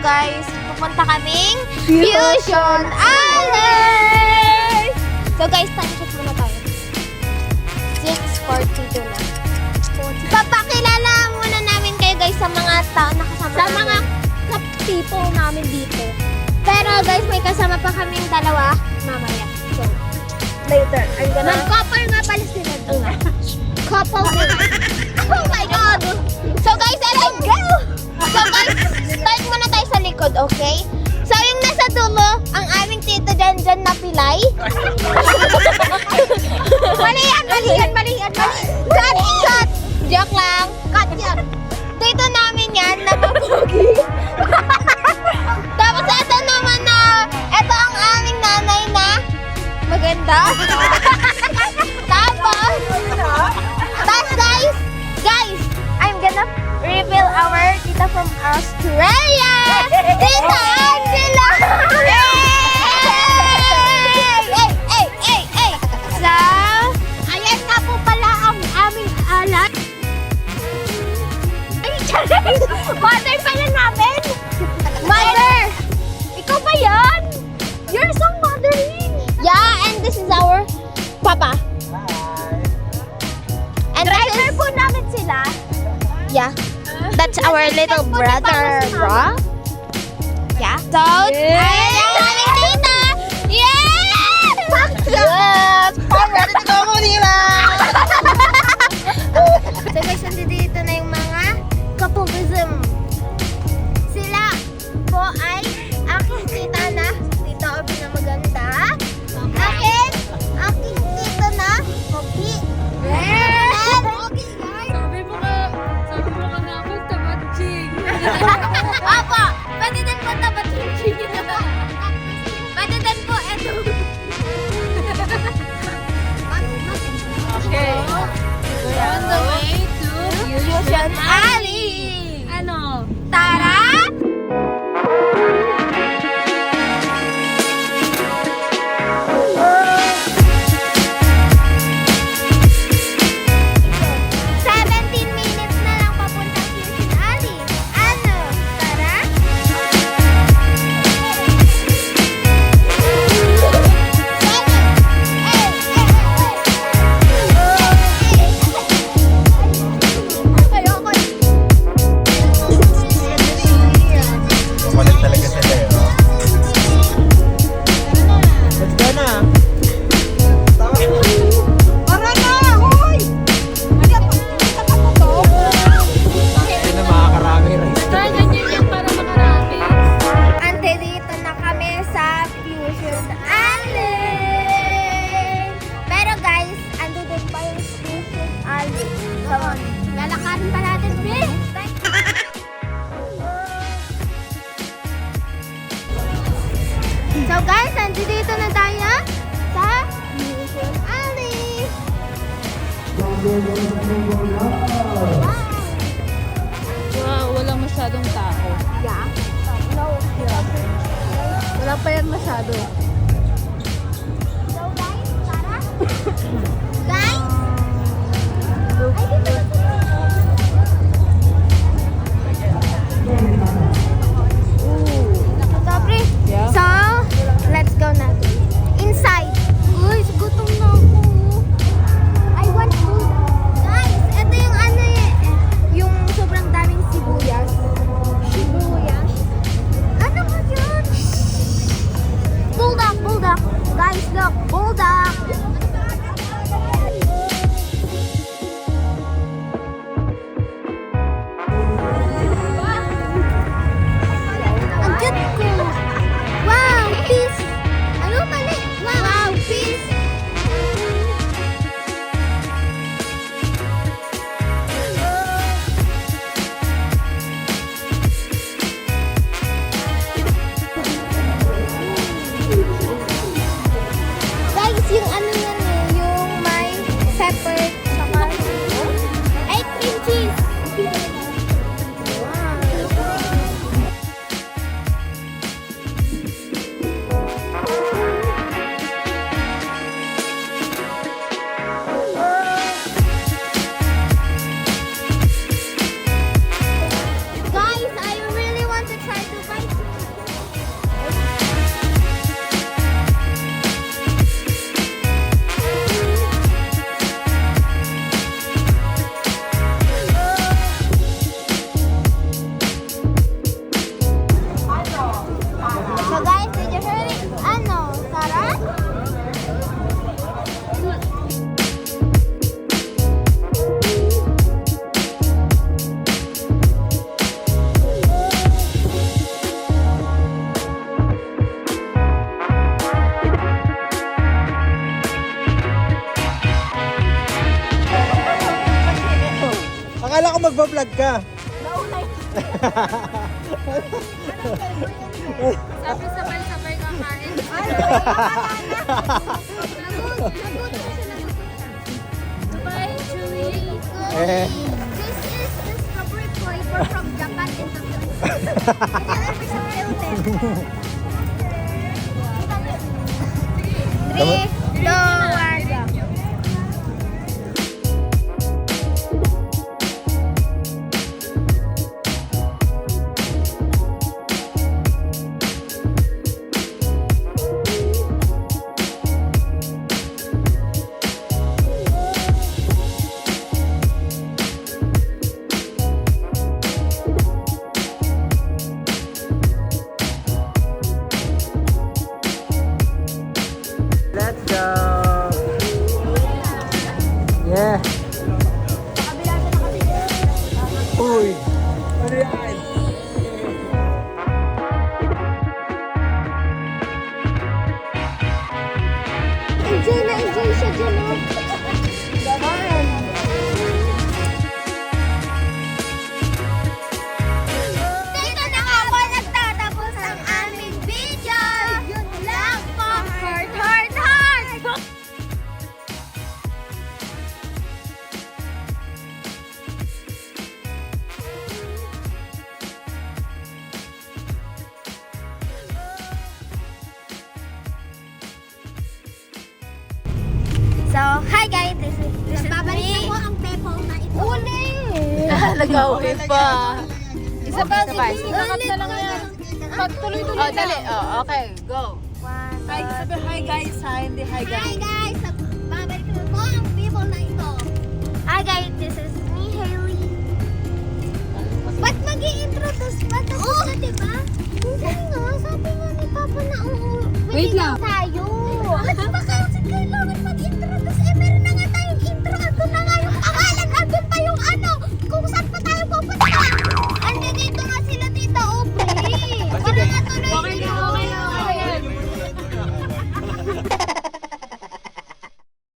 guys, pupunta kaming Fusion Island! So guys, time check muna tayo. 6:42 na. Papakilala muna namin kayo guys sa mga tao na kasama sa namin. Mga people namin dito. Pero guys, may kasama pa kaming dalawa mamaya. So, later. I'm gonna... Mag-couple nga pala sila. Couple. Oh my God! So guys, let's go! So guys, start muna tayo sa likod, okay? So yung nasa dulo, ang aming tito dyan na pilay. Mali yan. Cut! Joke lang. Cut yan. Tito namin yan, na mapugi. Tapos ito naman ito ang aming nanay na maganda. Tapos guys, I'm gonna reveal our tita from Australia, Tita Angela! Hey! So, ayan nga po pala ang aming alat. Mother pala namin! Mother! Ikaw ba yan? You're so mothering! Yeah, and this is our papa. And driver po namin sila. Yeah. That's our little brother, bro. Yeah. So, ayan ang aming tita! Yes! Yes! I'm ready to go, Manila! So guys, nandito na yung mga kapugism. Sila po ay aking tita na Tita Obi na maganda. Aking tita na Obi. Sabi mo ka namin, tamatching. Opo, pwede din po tabatching. Pwede din po eto. Okay. On the way to Fusion Alley. Ano? Tara! Kumalit talaga sila eh. Oh. Let's go na. Para na! Hoy! Hindi na makakarami rin. Saan ganyan yan para makarami? Ante, dito na kami sa Fusion Alley! Pero guys, ando din pa yung Fusion Alley. So, lalakarin pa natin, be! So guys, dito na tayo sa Fusion Alley! Wow, walang masyadong tao. Yeah. No. Wala pa yan masyado. So guys, tara! Guys! Ay, dito na sila. Sobre. Yeah. So, let's go na. Inside. Guys, gutom na ako. I want food. Guys, ito yung yung sobrang daming sibuyas. Sibuyas? Ano ba yun? Hold Akala ko magbablog ka. Sabi sabay-sabay kakain. Bye, Chewie. Eh. This is the strawberry flavor from Japan in the Philippines. Three, two, one, go. Let's go! Yeah! Uy! Ano yan? Enjoy na enjoy siya dyan, oh. Dito na nga po nagtatapos ang aming video. Yun lang po. Heart, heart, heart. So, hi guys, this is babalik na po ang Pepong na ito. Uli! Nag-away pa. Isa pa, Ulit, sikat na lang yan. Pagtuloy-tuloy Oh, dali. Oh, okay. Go. Hi, sabi hi guys. Hi, hindi hi Hi guys. guys, babalik na po ang Pepong na ito. Hi guys, this is me, Hailey. Ba't mag-i-introduce ba? Tapos na, diba? Hindi nga, sabi nga ni Papa na, Wait lang. tayo. Ba't ba